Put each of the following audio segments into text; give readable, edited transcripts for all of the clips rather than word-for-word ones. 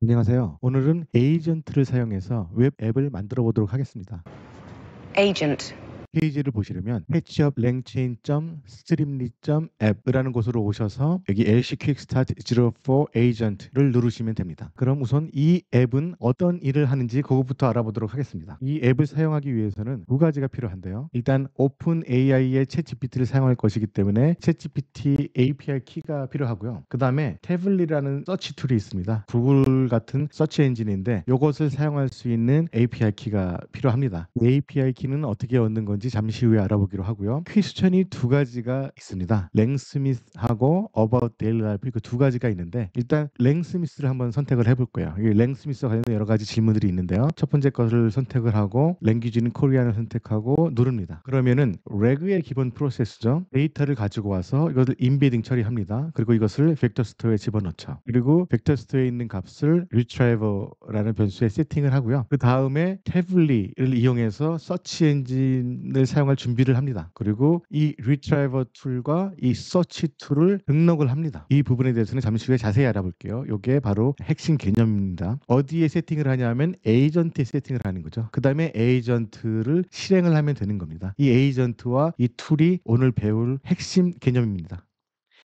안녕하세요. 오늘은 에이전트를 사용해서 웹 앱을 만들어 보도록 하겠습니다. Agent. 페이지를 보시려면 patchupLangchain.streamlit.app이라는 곳으로 오셔서 여기 LC Quickstart 04 Agent를 누르시면 됩니다. 그럼 우선 이 앱은 어떤 일을 하는지 그것부터 알아보도록 하겠습니다. 이 앱을 사용하기 위해서는 두 가지가 필요한데요. 일단 OpenAI의 챗GPT를 사용할 것이기 때문에 챗GPT API 키가 필요하고요. 그 다음에 태블릿이라는 서치 툴이 있습니다. 구글 같은 서치 엔진인데 이것을 사용할 수 있는 API 키가 필요합니다. 이 API 키는 어떻게 얻는 건지 잠시 후에 알아보기로 하고요. 퀘스천이 두 가지가 있습니다. 랭스미스하고 About Daily Life 그 두 가지가 있는데 일단 랭스미스를 한번 선택을 해볼 거예요. 이 랭스미스와 관련된 여러 가지 질문들이 있는데요. 첫 번째 것을 선택을 하고 랭귀지는 코리안을 선택하고 누릅니다. 그러면은 레그의 기본 프로세스죠. 데이터를 가지고 와서 이것을 인베딩 처리합니다. 그리고 이것을 벡터 스토어에 집어넣죠. 그리고 벡터 스토어에 있는 값을 retriever라는 변수에 세팅을 하고요. 그 다음에 태블릿을 이용해서 서치 엔진을 사용할 준비를 합니다. 그리고 이 retriever 툴과 이 search 툴을 등록을 합니다. 이 부분에 대해서는 잠시 후에 자세히 알아볼게요. 이게 바로 핵심 개념입니다. 어디에 세팅을 하냐면 에이전트에 세팅을 하는 거죠. 그 다음에 에이전트를 실행을 하면 되는 겁니다. 이 에이전트와 이 툴이 오늘 배울 핵심 개념입니다.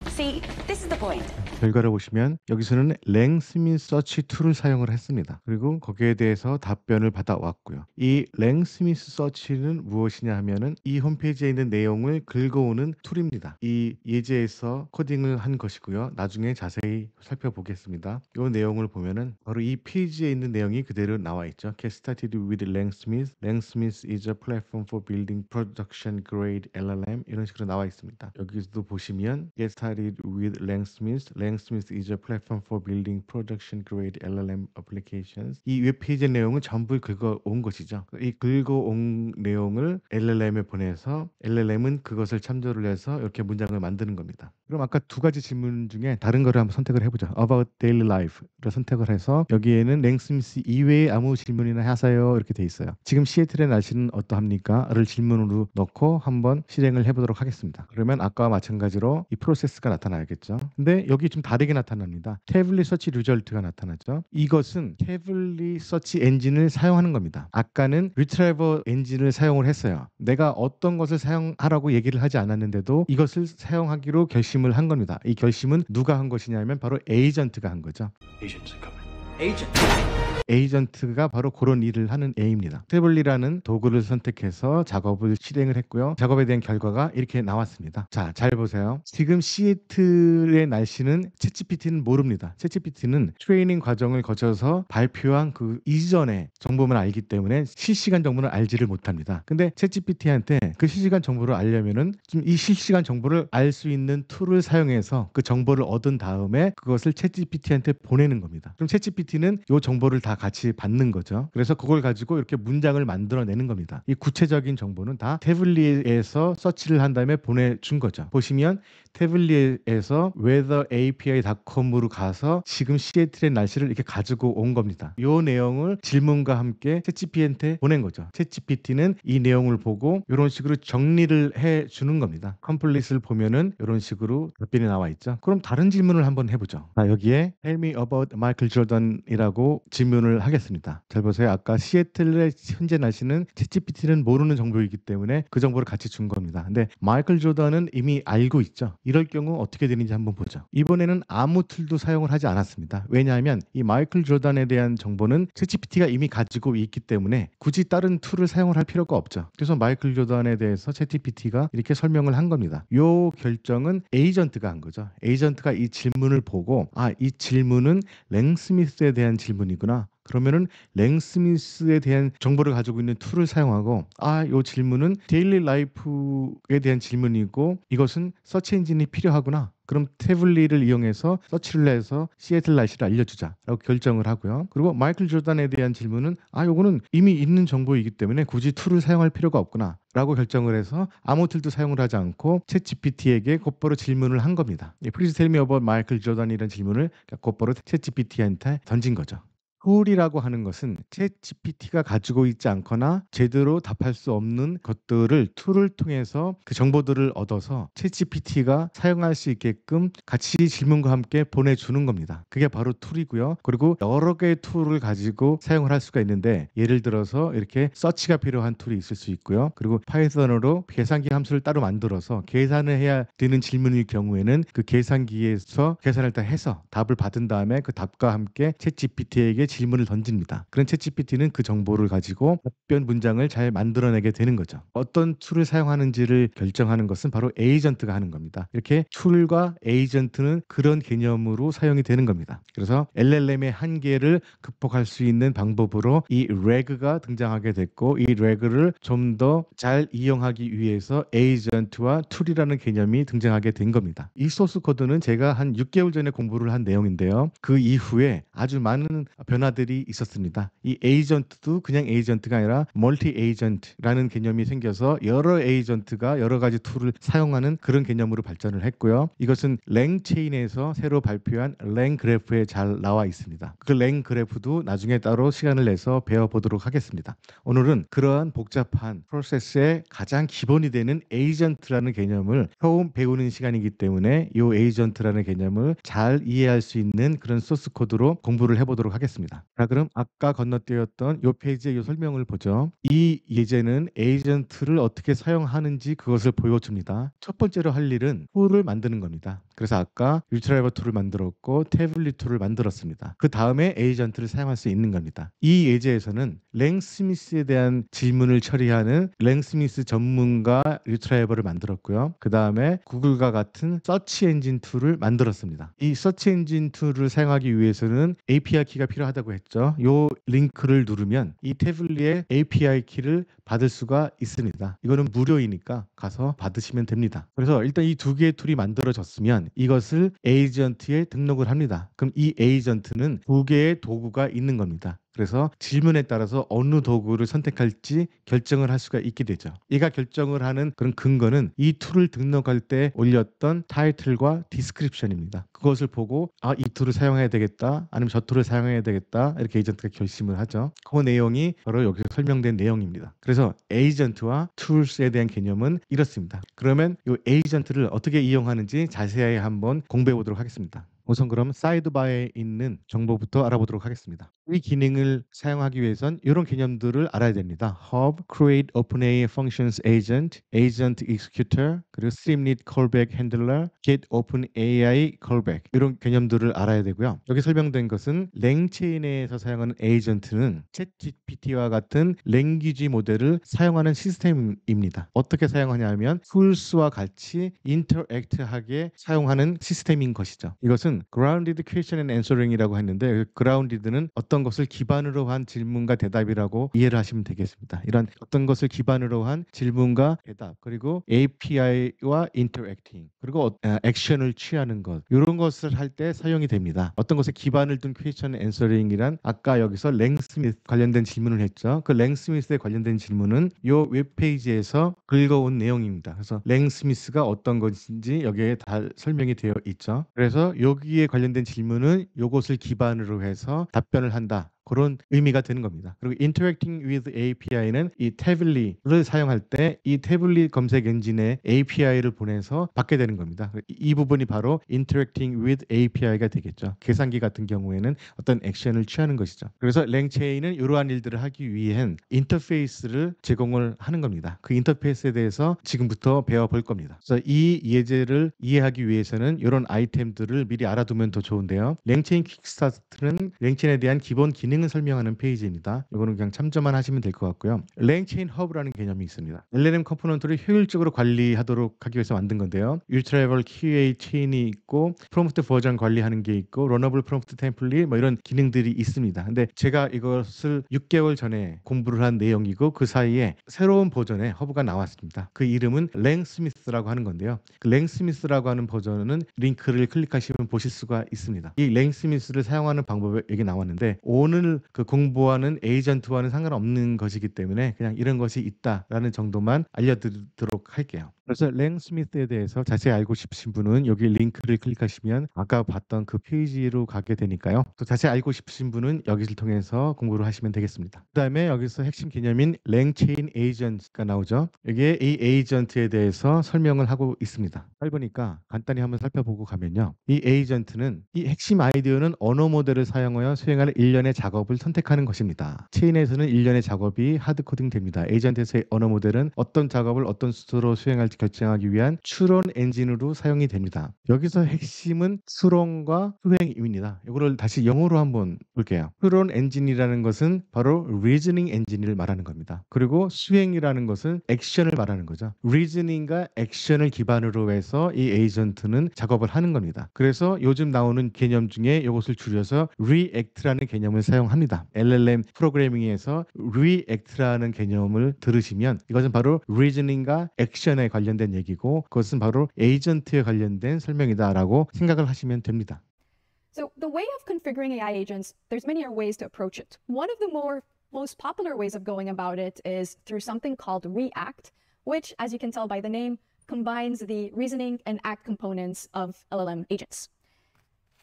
See, this is the point. 결과를 보시면 여기서는 랭스민 서치 툴을 사용을 했습니다. 그리고 거기에 대해서 답변을 받아왔고요. 이 랭스미스 서치는 무엇이냐 하면은 이 홈페이지에 있는 내용을 긁어오는 툴입니다. 이 예제에서 코딩을 한 것이고요. 나중에 자세히 살펴보겠습니다. 이 내용을 보면은 바로 이 페이지에 있는 내용이 그대로 나와 있죠. Get started with Langsmith. Langsmith is a platform for building production grade LLM 이런 식으로 나와 있습니다. 여기서도 보시면 Get started with Langsmith. Langsmith is a platform for building production grade LLM applications. 이 웹페이지 내용은 전부 긁어온 것이죠. 이 긁어온 내용을 LLM에 보내서 LLM은 그것을 참조를 해서 이렇게 문장을 만드는 겁니다. 그럼 아까 두 가지 질문 중에 다른 거를 한번 선택을 해보죠. About daily life를 선택을 해서 여기에는 랭스미스 이외에 아무 질문이나 하세요 이렇게 돼 있어요. 지금 시애틀의 날씨는 어떠합니까? 를 질문으로 넣고 한번 실행을 해보도록 하겠습니다. 그러면 아까와 마찬가지로 이 프로세스가 나타나야겠죠. 근데 여기 좀 다르게 나타납니다. 태블릿 서치 리절트가 나타나죠. 이것은 태블릿 서치 엔진을 사용하는 겁니다. 아까는 리트라이버 엔진을 사용을 했어요. 내가 어떤 것을 사용하라고 얘기를 하지 않았는데도 이것을 사용하기로 결심을 한 겁니다. 이 결심은 누가 한 것이냐면 바로 에이전트가 한 거죠. 에이전트가 바로 그런 일을 하는 A입니다. 태블릿이라는 도구를 선택해서 작업을 실행을 했고요. 작업에 대한 결과가 이렇게 나왔습니다. 자, 잘 보세요. 지금 시애틀의 날씨는 챗GPT는 모릅니다. 챗GPT는 트레이닝 과정을 거쳐서 발표한 그 이전의 정보만 알기 때문에 실시간 정보는 알지를 못합니다. 근데 챗GPT한테 그 실시간 정보를 알려면은 좀 이 실시간 정보를 알 수 있는 툴을 사용해서 그 정보를 얻은 다음에 그것을 챗GPT한테 보내는 겁니다. 그럼 챗GPT는 이 정보를 다 같이 받는 거죠. 그래서 그걸 가지고 이렇게 문장을 만들어내는 겁니다. 이 구체적인 정보는 다 태블릿에서 서치를 한 다음에 보내준 거죠. 보시면 태블릿에서 weatherapi.com으로 가서 지금 시애틀의 날씨를 이렇게 가지고 온 겁니다. 이 내용을 질문과 함께 챗GPT한테 보낸 거죠. 챗GPT는 이 내용을 보고 이런 식으로 정리를 해주는 겁니다. 컴플릿을 보면은 이런 식으로 답변이 나와 있죠. 그럼 다른 질문을 한번 해보죠. 자, 여기에 Tell me about Michael Jordan이라고 질문을 하겠습니다. 잘 보세요. 아까 시애틀의 현재 날씨는 챗GPT는 모르는 정보이기 때문에 그 정보를 같이 준 겁니다. 근데 마이클 조던은 이미 알고 있죠. 이럴 경우 어떻게 되는지 한번 보죠. 이번에는 아무 툴도 사용을 하지 않았습니다. 왜냐하면 이 마이클 조던에 대한 정보는 챗GPT가 이미 가지고 있기 때문에 굳이 다른 툴을 사용을 할 필요가 없죠. 그래서 마이클 조던에 대해서 챗GPT가 이렇게 설명을 한 겁니다. 이 결정은 에이전트가 한 거죠. 에이전트가 이 질문을 보고 이 질문은 랭스미스에 대한 질문이구나. 그러면은 랭스미스에 대한 정보를 가지고 있는 툴을 사용하고 이 질문은 데일리 라이프에 대한 질문이고 이것은 서치 엔진이 필요하구나. 그럼 태블릿을 이용해서 서치를 해서 시애틀 날씨를 알려주자라고 결정을 하고요. 그리고 마이클 조던에 대한 질문은 요거는 이미 있는 정보이기 때문에 굳이 툴을 사용할 필요가 없구나 라고 결정을 해서 아무 툴도 사용을 하지 않고 챗GPT에게 곧바로 질문을 한 겁니다. Please tell me about Michael Jordan 이런 질문을 곧바로 챗GPT한테 던진 거죠. 툴이라고 하는 것은 챗GPT가 가지고 있지 않거나 제대로 답할 수 없는 것들을 툴을 통해서 그 정보들을 얻어서 챗GPT가 사용할 수 있게끔 같이 질문과 함께 보내주는 겁니다. 그게 바로 툴이고요. 그리고 여러 개의 툴을 가지고 사용을 할 수가 있는데 예를 들어서 이렇게 서치가 필요한 툴이 있을 수 있고요. 그리고 파이썬으로 계산기 함수를 따로 만들어서 계산을 해야 되는 질문일 경우에는 그 계산기에서 계산을 다 해서 답을 받은 다음에 그 답과 함께 챗GPT에게 질문을 던집니다. 그런 챗GPT는 그 정보를 가지고 답변 문장을 잘 만들어내게 되는 거죠. 어떤 툴을 사용하는지를 결정하는 것은 바로 에이전트가 하는 겁니다. 이렇게 툴과 에이전트는 그런 개념으로 사용이 되는 겁니다. 그래서 LLM의 한계를 극복할 수 있는 방법으로 이 래그가 등장하게 됐고 이 래그를 좀 더 잘 이용하기 위해서 에이전트와 툴이라는 개념이 등장하게 된 겁니다. 이 소스 코드는 제가 한 6개월 전에 공부를 한 내용인데요. 그 이후에 아주 많은 변화들이 있었습니다. 이 에이전트도 그냥 에이전트가 아니라 멀티 에이전트라는 개념이 생겨서 여러 에이전트가 여러 가지 툴을 사용하는 그런 개념으로 발전을 했고요. 이것은 랭체인에서 새로 발표한 랭그래프에 잘 나와 있습니다. 그 랭그래프도 나중에 따로 시간을 내서 배워보도록 하겠습니다. 오늘은 그러한 복잡한 프로세스의 가장 기본이 되는 에이전트라는 개념을 처음 배우는 시간이기 때문에 이 에이전트라는 개념을 잘 이해할 수 있는 그런 소스 코드로 공부를 해보도록 하겠습니다. 자, 그럼 아까 건너뛰었던 이 페이지의 이 설명을 보죠. 이 예제는 에이전트를 어떻게 사용하는지 그것을 보여줍니다. 첫 번째로 할 일은 툴을 만드는 겁니다. 그래서 아까 유트라이버 툴을 만들었고 태블릿 툴을 만들었습니다. 그 다음에 에이전트를 사용할 수 있는 겁니다. 이 예제에서는 랭 스미스에 대한 질문을 처리하는 랭 스미스 전문가 유트라이버를 만들었고요. 그 다음에 구글과 같은 서치 엔진 툴을 만들었습니다. 이 서치 엔진 툴을 사용하기 위해서는 API 키가 필요하다고 했죠. 이 링크를 누르면 이 태블릿의 API 키를 받을 수가 있습니다. 이거는 무료이니까 가서 받으시면 됩니다. 그래서 일단 이 두 개의 툴이 만들어졌으면 이것을 에이전트에 등록을 합니다. 그럼 이 에이전트는 두 개의 도구가 있는 겁니다. 그래서 질문에 따라서 어느 도구를 선택할지 결정을 할 수가 있게 되죠. 얘가 결정을 하는 그런 근거는 이 툴을 등록할 때 올렸던 타이틀과 디스크립션입니다. 그것을 보고 이 툴을 사용해야 되겠다 아니면 저 툴을 사용해야 되겠다 이렇게 에이전트가 결심을 하죠. 그 내용이 바로 여기서 설명된 내용입니다. 그래서 에이전트와 툴스에 대한 개념은 이렇습니다. 그러면 이 에이전트를 어떻게 이용하는지 자세히 한번 공부해 보도록 하겠습니다. 우선 그럼 사이드바에 있는 정보부터 알아보도록 하겠습니다. 이 기능을 사용하기 위해선 이런 개념들을 알아야 됩니다. Hub, Create OpenAI Functions Agent, Agent Executor, 그리고 Streamlit Callback Handler, Get OpenAI Callback 이런 개념들을 알아야 되고요. 여기 설명된 것은 랭체인에서 사용하는 에이전트는 챗GPT와 같은 랭귀지 모델을 사용하는 시스템입니다. 어떻게 사용하냐면 툴스와 같이 인터랙트하게 사용하는 시스템인 것이죠. 이것은 Grounded Question and Answering이라고 했는데 Grounded는 어떤 것을 기반으로 한 질문과 대답이라고 이해를 하시면 되겠습니다. 이런 어떤 것을 기반으로 한 질문과 대답 그리고 API와 인터랙팅 그리고 액션을 취하는 것 이런 것을 할 때 사용이 됩니다. 어떤 것에 기반을 둔 Question and Answering이란 아까 여기서 랭스미스 관련된 질문을 했죠. 그 랭스미스에 관련된 질문은 이 웹페이지에서 긁어온 내용입니다. 그래서 랭스미스가 어떤 것인지 여기에 다 설명이 되어 있죠. 그래서 여기에 관련된 질문은 이것을 기반으로 해서 답변을 한다. 그런 의미가 되는 겁니다. 그리고 Interacting with API는 이 태블릿을 사용할 때 이 태블릿 검색 엔진에 API를 보내서 받게 되는 겁니다. 이 부분이 바로 Interacting with API가 되겠죠. 계산기 같은 경우에는 어떤 액션을 취하는 것이죠. 그래서 랭체인은 이러한 일들을 하기 위한 인터페이스를 제공을 하는 겁니다. 그 인터페이스에 대해서 지금부터 배워볼 겁니다. 그래서 이 예제를 이해하기 위해서는 이런 아이템들을 미리 알아두면 더 좋은데요. 랭체인 킥스타트는 랭체인에 대한 기본 기능을 설명하는 페이지입니다. 이거는 그냥 참조만 하시면 될 것 같고요. 랭체인 허브라는 개념이 있습니다. LLM 컴포넌트를 효율적으로 관리하도록 하기 위해서 만든 건데요. Ultravel QA 체인이 있고 프롬프트 버전 관리하는 게 있고 러너블 프롬프트 템플릿 뭐 이런 기능들이 있습니다. 근데 제가 이것을 6개월 전에 공부를 한 내용이고 그 사이에 새로운 버전의 허브가 나왔습니다. 그 이름은 랭스미스라고 하는 건데요. 그 랭스미스라고 하는 버전은 링크를 클릭하시면 보실 수가 있습니다. 이 랭스미스를 사용하는 방법이 여기 나왔는데 오늘 그 공부하는 에이전트와는 상관없는 것이기 때문에 그냥 이런 것이 있다라는 정도만 알려드리도록 할게요. 그래서 랭 스미스에 대해서 자세히 알고 싶으신 분은 여기 링크를 클릭하시면 아까 봤던 그 페이지로 가게 되니까요. 또 자세히 알고 싶으신 분은 여기를 통해서 공부를 하시면 되겠습니다. 그다음에 여기서 핵심 개념인 랭체인 에이전트가 나오죠. 여기에 이 에이전트에 대해서 설명을 하고 있습니다. 8보니까 간단히 한번 살펴보고 가면요. 이 에이전트는 이 핵심 아이디어는 언어 모델을 사용하여 수행할 일련의 작업을 선택하는 것입니다. 체인에서는 일련의 작업이 하드코딩 됩니다. 에이전트에서의 언어 모델은 어떤 작업을 어떤 수로 수행할지 결정하기 위한 추론 엔진으로 사용이 됩니다. 여기서 핵심은 추론과 수행입니다. 이거를 다시 영어로 한번 볼게요. 추론 엔진이라는 것은 바로 리즈닝 엔진을 말하는 겁니다. 그리고 수행이라는 것은 액션을 말하는 거죠. 리즈닝과 액션을 기반으로 해서 이 에이전트는 작업을 하는 겁니다. 그래서 요즘 나오는 개념 중에 이것을 줄여서 React라는 개념을 사용합니다. LLM 프로그래밍에서 React라는 개념을 들으시면 이것은 바로 리즈닝과 액션에 관련된 얘기고 그것은 바로 에이전트에 관련된 설명이다라고 생각을 하시면 됩니다. So the way of configuring AI agents, there's many ways to approach it. One of the most popular ways of going about it is through something called React, which, as you can tell by the name, combines the reasoning and act components of LLM agents.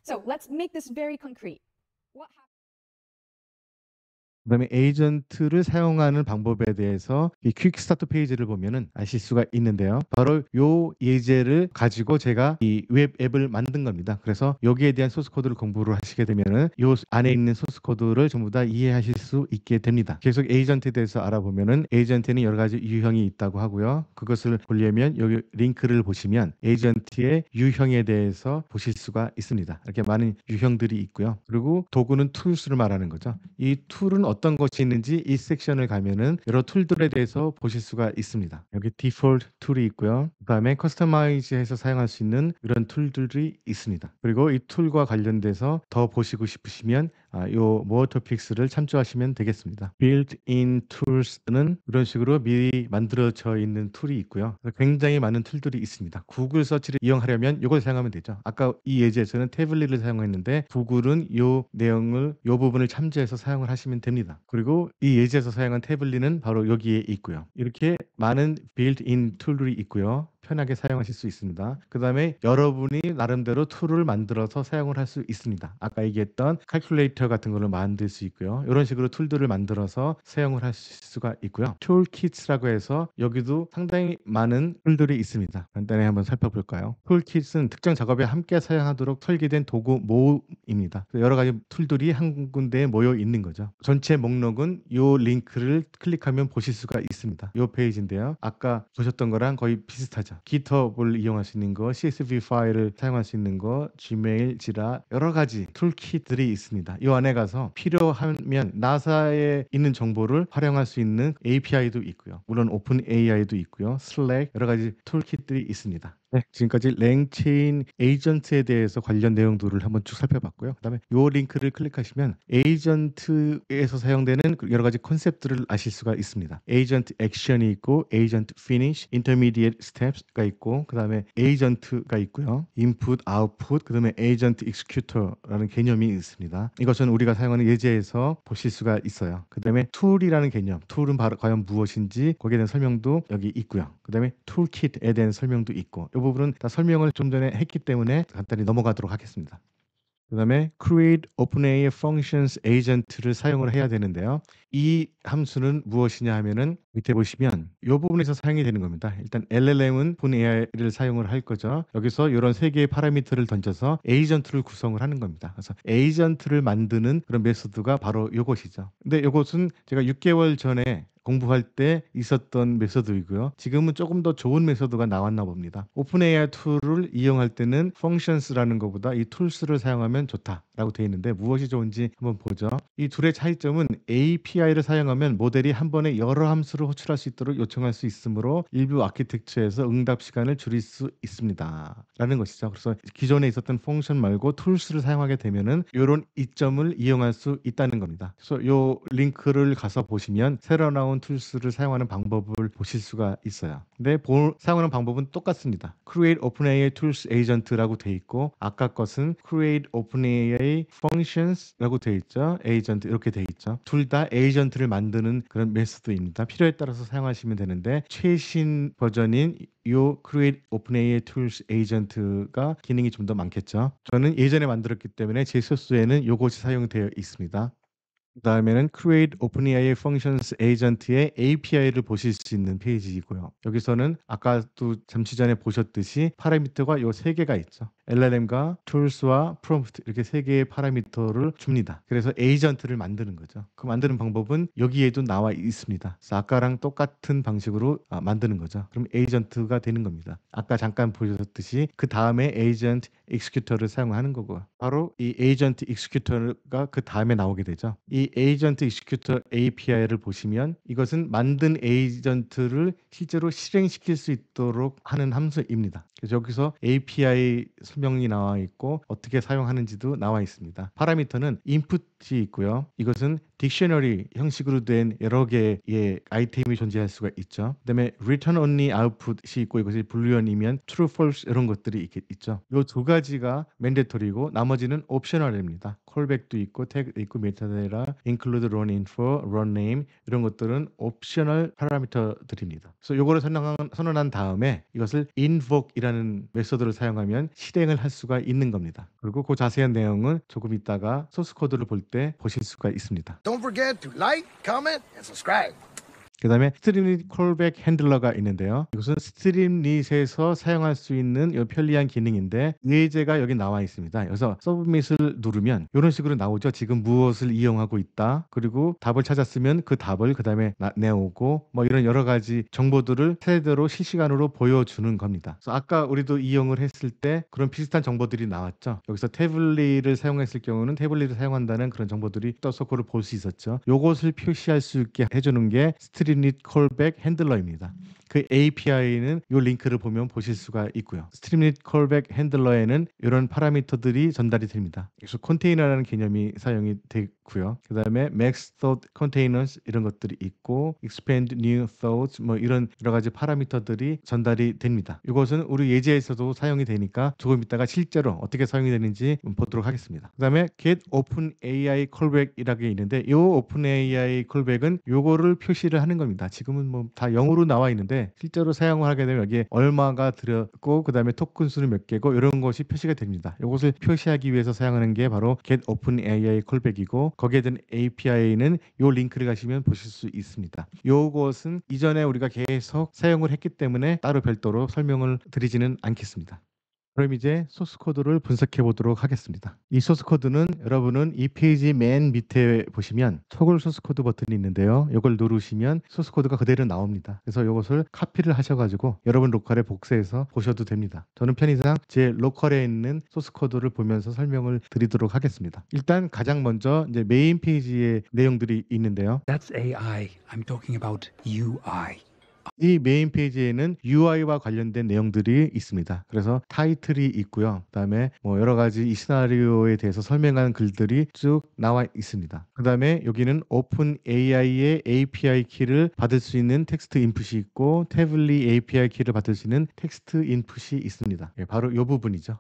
So let's make this very concrete. What 그다음에 에이전트를 사용하는 방법에 대해서 이 퀵 스타트 페이지를 보면은 아실 수가 있는데요. 바로 요 예제를 가지고 제가 이 웹 앱을 만든 겁니다. 그래서 여기에 대한 소스 코드를 공부를 하시게 되면은 요 안에 있는 소스 코드를 전부 다 이해하실 수 있게 됩니다. 계속 에이전트에 대해서 알아보면은 에이전트는 여러 가지 유형이 있다고 하고요. 그것을 보려면 여기 링크를 보시면 에이전트의 유형에 대해서 보실 수가 있습니다. 이렇게 많은 유형들이 있고요. 그리고 도구는 툴스를 말하는 거죠. 이 툴은 어떤 것이 있는지 이 섹션을 가면은 여러 툴들에 대해서 보실 수가 있습니다. 여기 디폴트 툴이 있고요. 그다음에 커스터마이즈해서 사용할 수 있는 이런 툴들이 있습니다. 그리고 이 툴과 관련돼서 더 보시고 싶으시면 요 모어 토픽스를 참조하시면 되겠습니다. built-in tools는 이런 식으로 미리 만들어져 있는 툴이 있고요. 굉장히 많은 툴들이 있습니다. 구글 서치를 이용하려면 이걸 사용하면 되죠. 아까 이 예제에서는 태블릿을 사용했는데 구글은 요 내용을 요 부분을 참조해서 사용을 하시면 됩니다. 그리고 이 예제에서 사용한 태블릿은 바로 여기에 있고요. 이렇게 많은 built-in 툴들이 있고요. 편하게 사용하실 수 있습니다. 그 다음에 여러분이 나름대로 툴을 만들어서 사용을 할 수 있습니다. 아까 얘기했던 칼큘레이터 같은 거를 만들 수 있고요. 이런 식으로 툴들을 만들어서 사용을 할 수가 있고요. 툴킷이라고 해서 여기도 상당히 많은 툴들이 있습니다. 간단히 한번 살펴볼까요? 툴킷은 특정 작업에 함께 사용하도록 설계된 도구 모음입니다. 여러 가지 툴들이 한 군데에 모여 있는 거죠. 전체 목록은 이 링크를 클릭하면 보실 수가 있습니다. 이 페이지인데요. 아까 보셨던 거랑 거의 비슷하죠. GitHub을 이용할 수 있는 거, CSV 파일을 사용할 수 있는 거, 지메일, 지라 여러 가지 툴킷들이 있습니다. 이 안에 가서 필요하면 나사에 있는 정보를 활용할 수 있는 API도 있고요. 물론 오픈 AI도 있고요. 슬랙 여러 가지 툴킷들이 있습니다. 네, 지금까지 랭체인 에이전트에 대해서 관련 내용들을 한번 쭉 살펴봤고요. 그다음에 요 링크를 클릭하시면 에이전트에서 사용되는 여러 가지 컨셉들을 아실 수가 있습니다. 에이전트 액션이 있고 에이전트 피니시, 인터미디에이트 스텝스가 있고 그다음에 에이전트가 있고요. 인풋, 아웃풋, 그다음에 에이전트 익스큐터라는 개념이 있습니다. 이것은 우리가 사용하는 예제에서 보실 수가 있어요. 그다음에 툴이라는 개념, 툴은 바로 과연 무엇인지 거기에 대한 설명도 여기 있고요. 그다음에 툴킷에 대한 설명도 있고 이 부분은 다 설명을 좀 전에 했기 때문에 간단히 넘어가도록 하겠습니다. 그다음에 create OpenAI functions agent를 사용을 해야 되는데요. 이 함수는 무엇이냐 하면은 밑에 보시면 이 부분에서 사용이 되는 겁니다. 일단 LLM은 OpenAI를 사용을 할 거죠. 여기서 이런 세 개의 파라미터를 던져서 에이전트를 구성을 하는 겁니다. 그래서 에이전트를 만드는 그런 메소드가 바로 이것이죠. 근데 이것은 제가 6개월 전에 공부할 때 있었던 메소드이고요. 지금은 조금 더 좋은 메소드가 나왔나 봅니다. 오픈AI 툴을 이용할 때는 functions라는 것보다 이 툴스를 사용하면 좋다라고 되어 있는데 무엇이 좋은지 한번 보죠. 이 둘의 차이점은 API를 사용하면 모델이 한 번에 여러 함수를 호출할 수 있도록 요청할 수 있으므로 일부 아키텍처에서 응답 시간을 줄일 수 있습니다. 라는 것이죠. 그래서 기존에 있었던 펑션 말고 툴스를 사용하게 되면은 이런 이점을 이용할 수 있다는 겁니다. 그래서 이 링크를 가서 보시면 새로 나온 툴스를 사용하는 방법을 보실 수가 있어요. 근데 사용하는 방법은 똑같습니다. Create OpenAI Tools Agent라고 돼 있고 아까 것은 Create OpenAI Functions라고 돼 있죠. Agent 이렇게 돼 있죠. 둘 다 에이전트를 만드는 그런 메소드입니다. 필요에 따라서 사용하시면 되는데 최신 버전인 요 Create OpenAI Tools Agent가 기능이 좀 더 많겠죠. 저는 예전에 만들었기 때문에 제 소스에는 요것이 사용되어 있습니다. 그다음에는 Create OpenAI Functions Agent의 API를 보실 수 있는 페이지이고요. 여기서는 아까도 잠시 전에 보셨듯이 파라미터가 요 세 개가 있죠. LLM과 Tools와 Prompt 이렇게 세 개의 파라미터를 줍니다. 그래서 에이전트를 만드는 거죠. 그 만드는 방법은 여기에도 나와 있습니다. 그래서 아까랑 똑같은 방식으로 만드는 거죠. 그럼 에이전트가 되는 겁니다. 아까 잠깐 보셨듯이 그 다음에 에이전트 executor를 사용하는 거고요. 바로 이 에이전트 executor가 그 다음에 나오게 되죠. 이 에이전트 executor API를 보시면 이것은 만든 에이전트를 실제로 실행시킬 수 있도록 하는 함수입니다. 그래서 여기서 API 설명이 나와 있고 어떻게 사용하는지도 나와 있습니다. 파라미터는 인풋이 있고요. 이것은 딕셔너리 형식으로 된 여러 개의 아이템이 존재할 수가 있죠. 그다음에 return only output이 있고 이것이 불리언이면 true, false 이런 것들이 있죠. 이 두 가지가 맨데토리고 나머지는 옵셔널입니다. 콜백도 있고 태그 있고 메타데이터, include run info, run name 이런 것들은 옵셔널 파라미터들입니다. 그래서 요거를 선언한 다음에 이것을 invoke이라는 메소드를 사용하면 실행을 할 수가 있는 겁니다. 그리고 그 자세한 내용은 조금 있다가 소스 코드를 볼 때 보실 수가 있습니다. Don't forget to like, comment, and subscribe. 그 다음에 스트림릿 콜백 핸들러가 있는데요. 이것은 스트림릿에서 사용할 수 있는 이 편리한 기능인데 예제가 여기 나와 있습니다. 그래서 서브밋을 누르면 이런 식으로 나오죠. 지금 무엇을 이용하고 있다. 그리고 답을 찾았으면 그 답을 그 다음에 내오고 뭐 이런 여러 가지 정보들을 차례대로 실시간으로 보여주는 겁니다. 그래서 아까 우리도 이용을 했을 때 그런 비슷한 정보들이 나왔죠. 여기서 태블릿을 사용했을 경우는 태블릿을 사용한다는 그런 정보들이 떠서 그걸 볼 수 있었죠. 요것을 표시할 수 있게 해주는 게 스트림릿 콜백 핸들러입니다. 그 API는 이 링크를 보면 보실 수가 있고요. 스트림릿 콜백 핸들러에는 이런 파라미터들이 전달이 됩니다. 그래서 컨테이너라는 개념이 사용이 되고요. 그 다음에 max thought containers 이런 것들이 있고 expand new thoughts 뭐 이런 여러 가지 파라미터들이 전달이 됩니다. 이것은 우리 예제에서도 사용이 되니까 조금 이따가 실제로 어떻게 사용이 되는지 보도록 하겠습니다. 그 다음에 get open AI callback이라는 게 있는데 이 open AI callback은 요거를 표시를 하는 겁니다. 지금은 뭐 다 영어로 나와 있는데 실제로 사용을 하게 되면 여기에 얼마가 들었고 그 다음에 토큰 수는 몇 개고 이런 것이 표시가 됩니다. 이것을 표시하기 위해서 사용하는 게 바로 get open AI callback이고 거기에 대한 API는 이 링크를 가시면 보실 수 있습니다. 이것은 이전에 우리가 계속 사용을 했기 때문에 따로 별도로 설명을 드리지는 않겠습니다. 그럼 이제 소스 코드를 분석해 보도록 하겠습니다. 이 소스 코드는 여러분은 이 페이지 맨 밑에 보시면 토글 소스 코드 버튼이 있는데요. 이걸 누르시면 소스 코드가 그대로 나옵니다. 그래서 이것을 카피를 하셔가지고 여러분 로컬에 복사해서 보셔도 됩니다. 저는 편의상 제 로컬에 있는 소스 코드를 보면서 설명을 드리도록 하겠습니다. 일단 가장 먼저 이제 메인 페이지의 내용들이 있는데요. That's AI. I'm talking about UI. 이 메인 페이지에는 UI와 관련된 내용들이 있습니다. 그래서 타이틀이 있고요. 그다음에 뭐 여러 가지 이 시나리오에 대해서 설명하는 글들이 쭉 나와 있습니다. 그다음에 여기는 오픈 AI의 API 키를 받을 수 있는 텍스트 인풋이 있고 태블릿 API 키를 받을 수 있는 텍스트 인풋이 있습니다. 바로 이 부분이죠.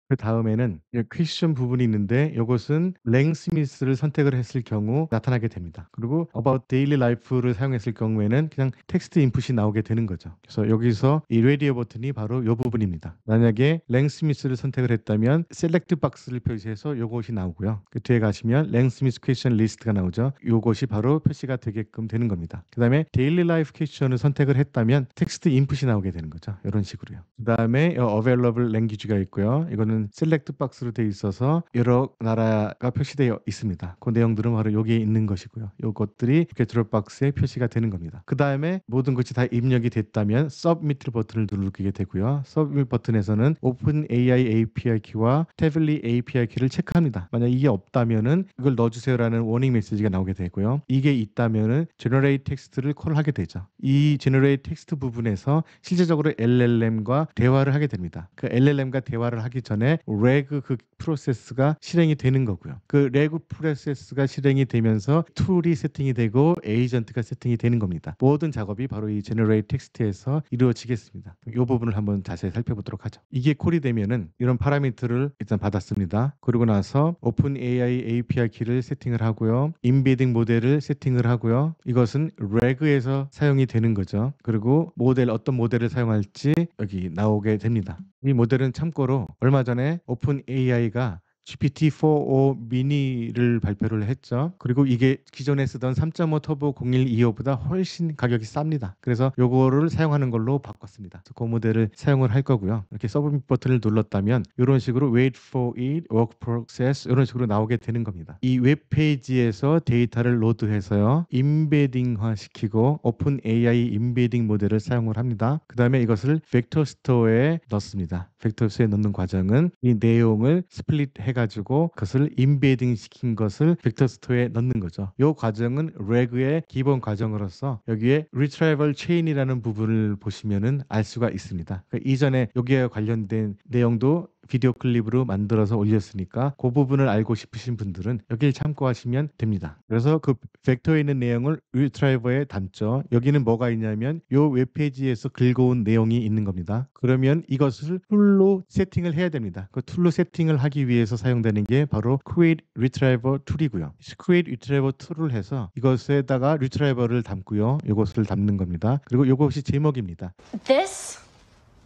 그 다음에는 퀘스천 부분이 있는데 이것은 랭 스미스를 선택을 했을 경우 나타나게 됩니다. 그리고 about daily life를 사용했을 경우에는 그냥 텍스트 인풋이 나오게 되는 거죠. 그래서 여기서 이 레디오 버튼이 바로 이 부분입니다. 만약에 랭 스미스를 선택을 했다면 셀렉트 박스를 표시해서 이것이 나오고요. 그 뒤에 가시면 랭 스미스 퀘스천 리스트가 나오죠. 이것이 바로 표시가 되게끔 되는 겁니다. 그 다음에 데일리 라이프 퀘스천을 선택을 했다면 텍스트 인풋이 나오게 되는 거죠. 이런 식으로요. 그 다음에 available language가 있고요. 이거는 셀렉트 박스로 되어 있어서 여러 나라가 표시되어 있습니다. 그 내용들은 바로 여기에 있는 것이고요. 이것들이 게트롭 박스에 표시가 되는 겁니다. 그 다음에 모든 것이 다 입력이 됐다면 서브미트 버튼을 누르게 되고요. 서브미트 버튼에서는 오픈 AI API 키와 태블릿 API 키를 체크합니다. 만약 이게 없다면은 이걸 넣어주세요라는 워닝 메시지가 나오게 되고요. 이게 있다면은 generate 텍스트를 콜하게 되죠. 이 generate 텍스트 부분에서 실제적으로 LLM과 대화를 하게 됩니다. 그 LLM과 대화를 하기 전에 전에 reg 그 프로세스가 실행이 되는 거고요. 그 reg 프로세스가 실행이 되면서 툴이 세팅이 되고 에이전트가 세팅이 되는 겁니다. 모든 작업이 바로 이 generate text에서 이루어지겠습니다. 이 부분을 한번 자세히 살펴보도록 하죠. 이게 콜이 되면은 이런 파라미터를 일단 받았습니다. 그리고 나서 OpenAI API 키를 세팅을 하고요. 임베딩 모델을 세팅을 하고요. 이것은 reg에서 사용이 되는 거죠. 그리고 모델 어떤 모델을 사용할지 여기 나오게 됩니다. 이 모델은 참고로 얼마 전에 OpenAI가 GPT-4o 미니를 발표를 했죠. 그리고 이게 기존에 쓰던 3.5 터보 0125보다 훨씬 가격이 쌉니다. 그래서 요거를 사용하는 걸로 바꿨습니다. 그 모델을 사용을 할 거고요. 이렇게 서브밋 버튼을 눌렀다면 이런 식으로 wait for it, work process 이런 식으로 나오게 되는 겁니다. 이 웹페이지에서 데이터를 로드해서요. 임베딩화 시키고 오픈AI 임베딩 모델을 사용을 합니다. 그 다음에 이것을 벡터 스토어에 넣습니다. 벡터 스토어에 넣는 과정은 이 내용을 스플릿 해가지고 그것을 임베딩 시킨 것을 벡터 스토어에 넣는 거죠. 이 과정은 reg의 기본 과정으로서 여기에 retrieval chain이라는 부분을 보시면은 알 수가 있습니다. 그러니까 이전에 여기에 관련된 내용도 비디오 클립으로 만들어서 올렸으니까 그 부분을 알고 싶으신 분들은 여기를 참고하시면 됩니다. 그래서 그 벡터에 있는 내용을 retriever에 담죠. 여기는 뭐가 있냐면 이 웹페이지에서 긁어온 내용이 있는 겁니다. 그러면 이것을 툴로 세팅을 해야 됩니다. 그 툴로 세팅을 하기 위해서 사용되는 게 바로 create retriever 툴이고요. create retriever 툴을 해서 이것에다가 retriever를 담고요. 이것을 담는 겁니다. 그리고 이것이 제목입니다. This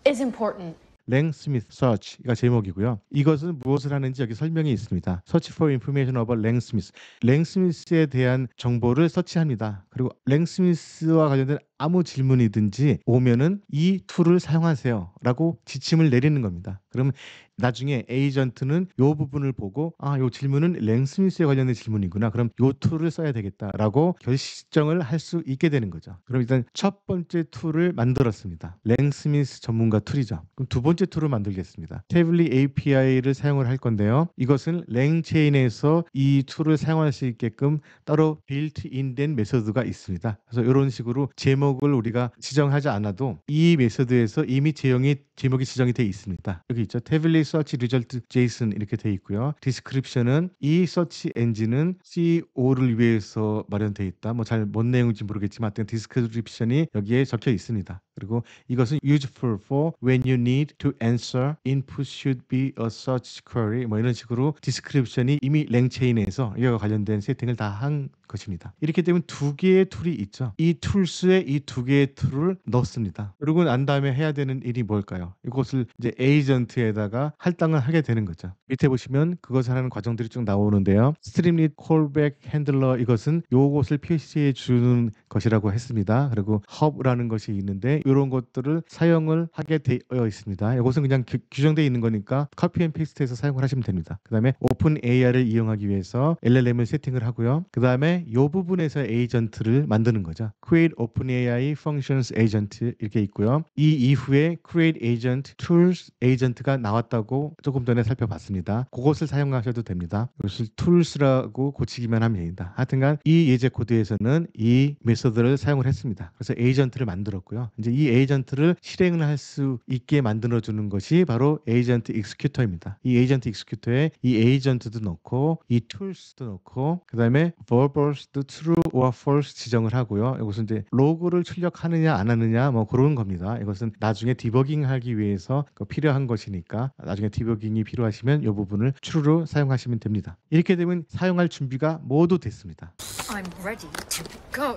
is important. 랭 스미스 서치가 제목이고요. 이것은 무엇을 하는지 여기 설명이 있습니다. Search for information about 랭 스미스. 랭 스미스에 대한 정보를 서치합니다. 그리고 랭 스미스와 관련된 아무 질문이든지 오면은 이 툴을 사용하세요 라고 지침을 내리는 겁니다. 그러면 나중에 에이전트는 이 부분을 보고 이 질문은 랭 스미스에 관련된 질문이구나. 그럼 이 툴을 써야 되겠다라고 결정을 할 수 있게 되는 거죠. 그럼 일단 첫 번째 툴을 만들었습니다. 랭 스미스 전문가 툴이죠. 그럼 두 번째 툴을 만들겠습니다. 태블릿 API를 사용을 할 건데요. 이것은 랭체인에서 이 툴을 사용할 수 있게끔 따로 빌트인된 메소드가 있습니다. 그래서 이런 식으로 제목을 우리가 지정하지 않아도 이 메소드에서 이미 제목이 지정이 되어 있습니다. 여기 있죠. 태블릿 서치 리절트 JSON 이렇게 되어 있고요. 디스크립션은 이 서치 엔진은 CEO를 위해서 마련되어 있다. 뭐 잘 뭔 내용인지 모르겠지만 하여튼 디스크립션이 여기에 적혀 있습니다. 그리고 이것은 useful for when you need to answer input should be a search query 뭐 이런 식으로 디스크립션이 이미 랭체인에서 이와 관련된 세팅을 다 한 것입니다. 이렇게 되면 두 개의 툴이 있죠. 이 툴스에 이 두 개의 툴을 넣습니다. 그리고 난 다음에 해야 되는 일이 뭘까요? 이것을 이제 에이전트에다가 할당을 하게 되는 거죠. 밑에 보시면 그것을 하는 과정들이 쭉 나오는데요. 스트림릿 콜백 핸들러 이것은 요것을 표시해 주는 것이라고 했습니다. 그리고 hub라는 것이 있는데 이런 것들을 사용을 하게 되어 있습니다. 이것은 그냥 규정되어 있는 거니까 카피 앤 페이스트해서 사용을 하시면 됩니다. 그 다음에 오픈 AI를 이용하기 위해서 LLM을 세팅을 하고요. 그 다음에 이 부분에서 에이전트를 만드는 거죠. Create OpenAI Functions Agent 이렇게 있고요. 이 이후에 Create Agent Tools Agent가 나왔다고 조금 전에 살펴봤습니다. 그것을 사용하셔도 됩니다. 이것을 Tools라고 고치기만 하면 됩니다. 하여튼간 이 예제 코드에서는 이 메소드를 사용을 했습니다. 그래서 에이전트를 만들었고요. 이제 이 에이전트를 실행을 할 수 있게 만들어주는 것이 바로 에이전트 익스큐터입니다. 이 에이전트 익스큐터에 이 에이전트도 넣고 이 툴스도 넣고 그 다음에 verbals도 true or false 지정을 하고요. 이것은 이제 로그를 출력하느냐 안 하느냐 뭐 그런 겁니다. 이것은 나중에 디버깅하기 위해서 필요한 것이니까 나중에 디버깅이 필요하시면 이 부분을 true로 사용하시면 됩니다. 이렇게 되면 사용할 준비가 모두 됐습니다. I'm ready to go.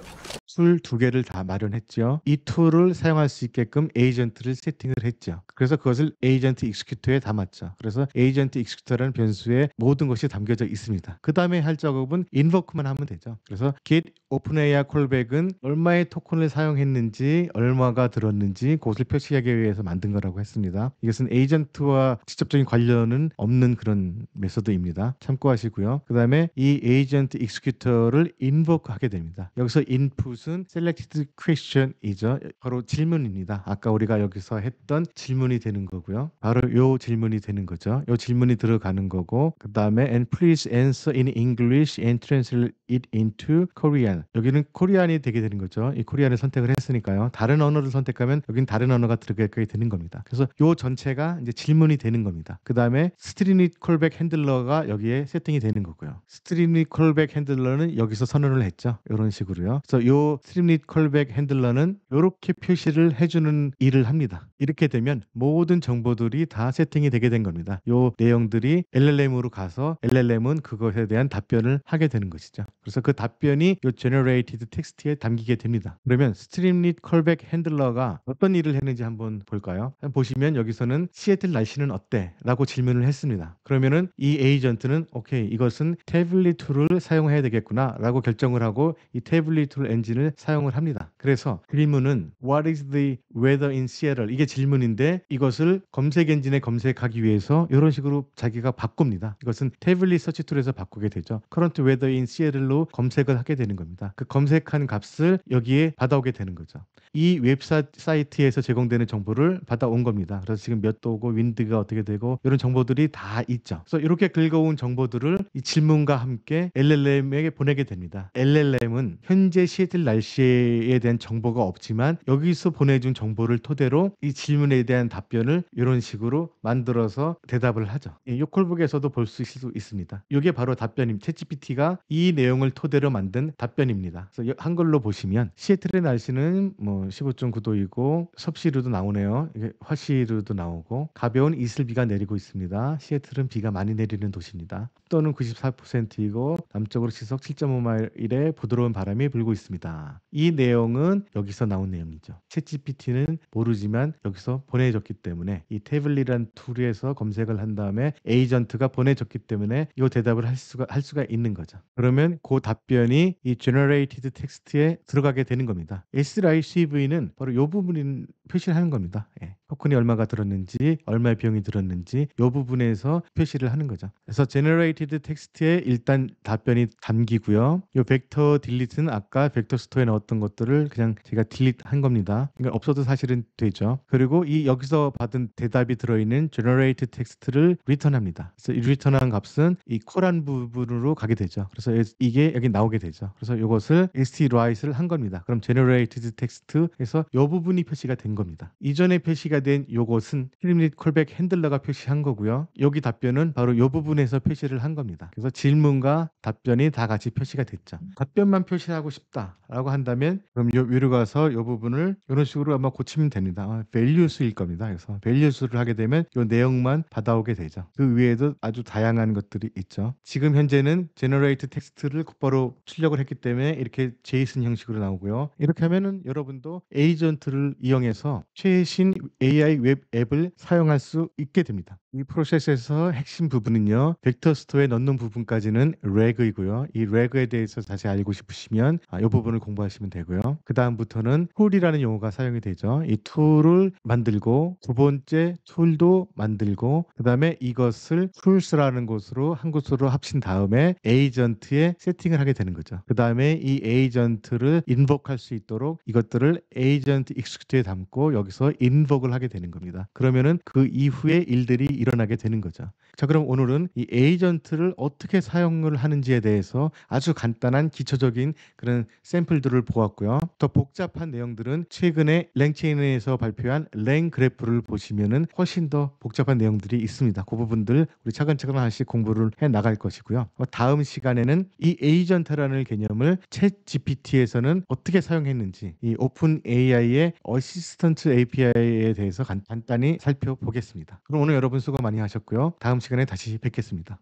툴 두 개를 다 마련했죠. 이 툴을 사용할 수 있게끔 에이전트를 세팅을 했죠. 그래서 그것을 에이전트 익스큐터에 담았죠. 그래서 에이전트 익스큐터라는 변수에 모든 것이 담겨져 있습니다. 그 다음에 할 작업은 인버크만 하면 되죠. 그래서 get OpenAI 콜백은 얼마의 토큰을 사용했는지 얼마가 들었는지 그것을 표시하기 위해서 만든 거라고 했습니다. 이것은 에이전트와 직접적인 관련은 없는 그런 메소드입니다. 참고하시고요. 그 다음에 이 에이전트 익스큐터를 인버크하게 됩니다. 여기서 input 무슨 selected question이죠. 바로 질문입니다. 아까 우리가 여기서 했던 질문이 되는 거고요. 바로 요 질문이 되는 거죠. 요 질문이 들어가는 거고 그다음에 and please answer in English and translate it into Korean. 여기는 코리안이 되게 되는 거죠. 이 코리안을 선택을 했으니까요. 다른 언어를 선택하면 여긴 다른 언어가 들어가게 되는 겁니다. 그래서 요 전체가 이제 질문이 되는 겁니다. 그다음에 스트리밋 콜백 핸들러가 여기에 세팅이 되는 거고요. 스트리밋 콜백 핸들러는 여기서 선언을 했죠. 이런 식으로요. 그래서 요 스트리밋 콜백 핸들러는 이렇게 표시를 해주는 일을 합니다. 이렇게 되면 모든 정보들이 다 세팅이 되게 된 겁니다. 요 내용들이 LLM으로 가서 LLM은 그것에 대한 답변을 하게 되는 것이죠. 그래서 그 답변이 요 generated text에 담기게 됩니다. 그러면 스트리밋 콜백 핸들러가 어떤 일을 했는지 한번 볼까요? 보시면 여기서는 시애틀 날씨는 어때? 라고 질문을 했습니다. 그러면은 이 에이전트는 오케이 이것은 태블릿 툴을 사용해야 되겠구나 라고 결정을 하고 이 태블릿 툴 엔진을 사용을 합니다. 그래서 질문은 What is the weather in Seattle? 이게 질문인데 이것을 검색 엔진에 검색하기 위해서 이런 식으로 자기가 바꿉니다. 이것은 태블릿 서치 툴에서 바꾸게 되죠. Current weather in Seattle로 검색을 하게 되는 겁니다. 그 검색한 값을 여기에 받아오게 되는 거죠. 이 웹사이트에서 제공되는 정보를 받아온 겁니다. 그래서 지금 몇 도고 윈드가 어떻게 되고 이런 정보들이 다 있죠. 그래서 이렇게 긁어온 정보들을 이 질문과 함께 LLM에게 보내게 됩니다. LLM은 현재 시애틀 날씨에 대한 정보가 없지만 여기서 보내준 정보를 토대로 이 질문에 대한 답변을 이런 식으로 만들어서 대답을 하죠. 이 요콜북에서도 볼 수 있습니다. 이게 바로 답변입니다. 챗GPT가 이 내용을 토대로 만든 답변입니다. 그래서 한글로 보시면 시애틀의 날씨는 뭐 15.9도이고 섭씨로도 나오네요. 이게 화씨로도 나오고 가벼운 이슬비가 내리고 있습니다. 시애틀은 비가 많이 내리는 도시입니다. 습도는 94%이고 남쪽으로 시속 7.5마일의 부드러운 바람이 불고 있습니다. 이 내용은 여기서 나온 내용이죠. 챗GPT는 모르지만 여기서 보내줬기 때문에 이 태블릿이란 툴에서 검색을 한 다음에 에이전트가 보내줬기 때문에 이 대답을 할 수가 있는 거죠. 그러면 그 답변이 이 generated text에 들어가게 되는 겁니다. SRICV는 바로 이 부분인 표시를 하는 겁니다. 토큰이 얼마가 들었는지 얼마의 비용이 들었는지 이 부분에서 표시를 하는 거죠. 그래서 generated text에 일단 답변이 담기고요. 이 벡터 딜리트는 아까 벡터 스토어에 넣었던 것들을 그냥 제가 딜리트 한 겁니다. 그러니까 없어도 사실은 되죠. 그리고 이 여기서 받은 대답이 들어있는 generated text를 return합니다. 그래서 이 return한 값은 이 콜한 부분으로 가게 되죠. 그래서 이게 여기 나오게 되죠. 그래서 이것을 stwrite를 한 겁니다. 그럼 generated text에서 이 부분이 표시가 된 겁니다. 이전에 표시가 된 요것은 스트리밋 콜백 핸들러가 표시한 거고요. 여기 답변은 바로 이 부분에서 표시를 한 겁니다. 그래서 질문과 답변이 다 같이 표시가 됐죠. 답변만 표시하고 싶다라고 한다면 그럼 요 위로 가서 이 부분을 이런 식으로 아마 고치면 됩니다. values일 겁니다. 그래서 values를 하게 되면 이 내용만 받아오게 되죠. 그 위에도 아주 다양한 것들이 있죠. 지금 현재는 generate 텍스트를 곧바로 출력을 했기 때문에 이렇게 JSON 형식으로 나오고요. 이렇게 하면은 여러분도 에이전트를 이용해서 최신 AI 웹 앱을 사용할 수 있게 됩니다. 이 프로세스에서 핵심 부분은요. 벡터 스토어에 넣는 부분까지는 reg이고요. 이 reg에 대해서 자세히 알고 싶으시면 이 부분을 공부하시면 되고요. 그 다음부터는 툴이라는 용어가 사용이 되죠. 이 툴을 만들고 두 번째 툴도 만들고 그 다음에 이것을 tools라는 곳으로 한 곳으로 합친 다음에 에이전트에 세팅을 하게 되는 거죠. 그 다음에 이 에이전트를 인복할 수 있도록 이것들을 에이전트 익스큐트에 담고 여기서 인복을 하게 되는 겁니다. 그러면은 그 이후에 일들이 일어나게 되는 거죠. 자, 그럼 오늘은 이 에이전트를 어떻게 사용을 하는지에 대해서 아주 간단한 기초적인 그런 샘플들을 보았고요. 더 복잡한 내용들은 최근에 랭체인에서 발표한 랭 그래프를 보시면은 훨씬 더 복잡한 내용들이 있습니다. 그 부분들 우리 차근차근 하나씩 공부를 해 나갈 것이고요. 다음 시간에는 이 에이전트라는 개념을 챗 GPT에서는 어떻게 사용했는지 이 오픈 AI의 어시스턴트 API에 대해서 간단히 살펴보겠습니다. 그럼 오늘 여러분 수고 많이 하셨고요. 다음 시간에 다시 뵙겠습니다.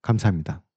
감사합니다.